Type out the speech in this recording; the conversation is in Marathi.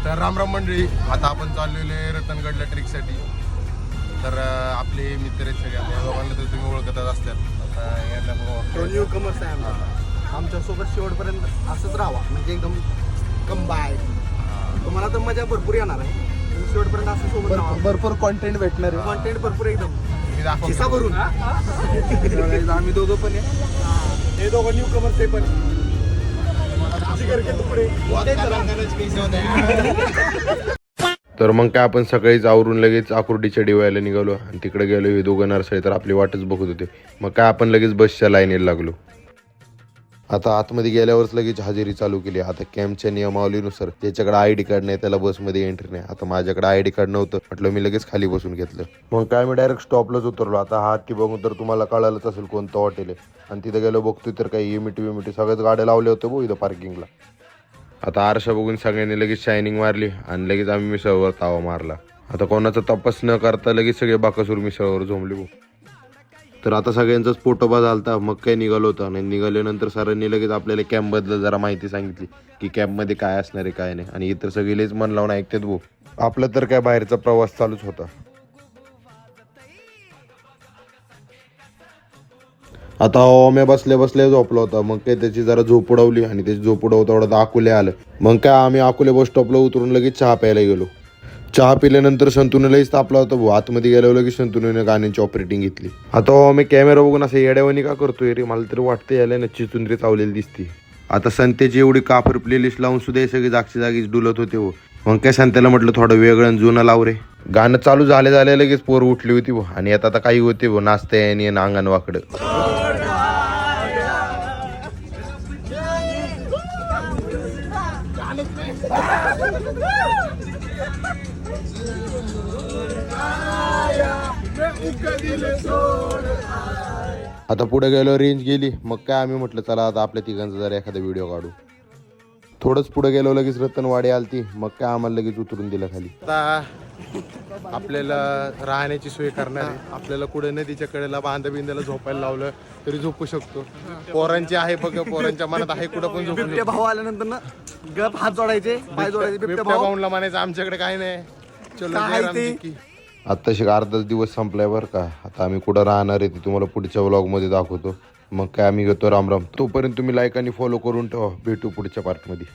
तर रामराम मंडळी, आता आपण चाललेलो आहे रतनगडला ट्रिकसाठी. तर आपले मित्र आहेत सगळे, आता या दोघांना तर तुम्ही ओळखतच असतात. आता यांना तो न्यू कमर्स आहे आमच्यासोबत शेवटपर्यंत असंच राहावा, म्हणजे एकदम कंबाय. तुम्हाला तर मजा भरपूर येणार आहे. शेवटपर्यंत असं सोबत राहावं. भरपूर कॉन्टेंट भेटणार आहे. कॉन्टेंट भरपूर एकदम मी दाखवतो. खिसा भरून. आम्ही दोघं पण आहे. हे दोघं न्यू कमर्स आहे पण जिगर के तुकडे. तर मग काय आपण सकाळीच आवरून लगेच आकुर्डीच्या डिवायला निघालो आणि तिकडे गेलो. हे दोघं नर्सरी तर आपली वाटच बघत होते. मग काय आपण लगेच बसच्या लाईनीला लागलो. आता आतमध्ये गेल्यावरच लगेच हजेरी चालू केली. आता कॅम्पच्या नियमावलीनुसार ज्याच्याकडे ID कार्ड नाही त्याला बसमध्ये एंट्री नाही. आता माझ्याकडे ID कार्ड नव्हतं, म्हटलं मी लगेच खाली बसून घेतलं. मग काय मी डायरेक्ट स्टॉपलाच उतरलो. आता हा की बघून तर तुम्हाला कळालंच असेल कोणतं हॉटेल आहे. आणि तिथं गेलो बघतोय तर काही इमिटी सगळ्याच गाड्या लावल्या होत्या भाऊ इथं पार्किंगला. आता आरशा बघून सगळ्यांनी लगेच शायनिंग मारली आणि लगेच आम्ही मिसळवर तावा मारला. आता कोणाचा तपास न करता लगेच सगळे बाकासूर मिसळवर झोंबले भाऊ. तर आता सगळ्यांचाच पोटोबा झालता. मग काय निघालो होता आणि निघाल्यानंतर सरांनी लगेच आपल्याला कॅम्पबद्दल जरा माहिती सांगितली की कॅम्पमध्ये काय असणार आहे काय नाही. आणि इतर सगळेच मन लावून ऐकतात भाऊ. आपला तर काय बाहेरचा प्रवास चालूच होता. आता ओम्या बसल्या झोपला होता. मग काय त्याची जरा झोप उडवली आणि त्याची झोप उडवता अकोले आलं. मग काय आम्ही अकोले बस स्टॉपला उतरून लगेच चहा प्यायला गेलो. चहा पिल्यानंतर संतूने लईच तापला होता भाऊ. आतमध्ये गेल्यावर लगेच संतूने गाण्यांची ऑपरेटिंग घेतली. आता मी कॅमेरा बघून असं येड्यावानी का करतोय रे, मला तरी वाटतं याला नच्ची चुंदरी चावलेली दिसते. आता संत्याची एवढी काफर प्लेलिस्ट लावून सुद्धा हे सगळे जागच्या जागीच डुलत होते हो. मग काय संत्याला म्हटलं थोडं वेगळं जुनं लाव रे. गाणं चालू झाले लगेच पोर उठली होती भाऊ. आणि आता काही होते भाऊ नाचता आणि अंगण वाकडं. आता पुढे गेलो रेंज गेली. मग काय आम्ही म्हटलं चला आता आपल्या तिघांचा जरा एखादा व्हिडिओ काढू. थोडंच पुढे गेलो लगेच रतनवाडी आलती. मग काय आम्हाला लगेच उतरून दिलं खाली. आता आपल्याला राहण्याची सोय करणार आहे. आपल्याला कुठे नदीच्या कडेला बिंद्याला झोपायला लावलं तरी झोपू शकतो. पोरांची आहे बघ, पोरांच्या मनात आहे कुठं पण झोपू बिबट्या भाऊ आल्यानंतर ना गप हात जोडायचे, पाय जोडायचे. बिबट्या भाऊ भाऊला म्हणायचं आमच्याकडे काय नाही. चलो काय ते? की आत्ताशी अर्धाच दिवस संपलाय बरं का. आता आम्ही कुठं राहणार आहे ते तुम्हाला पुढच्या व्लॉगमध्ये दाखवतो. मग काय आम्ही घेतो रामराम. तोपर्यंत तुम्ही लाईक आणि फॉलो करून ठेवा. भेटू पुढच्या पार्टमध्ये.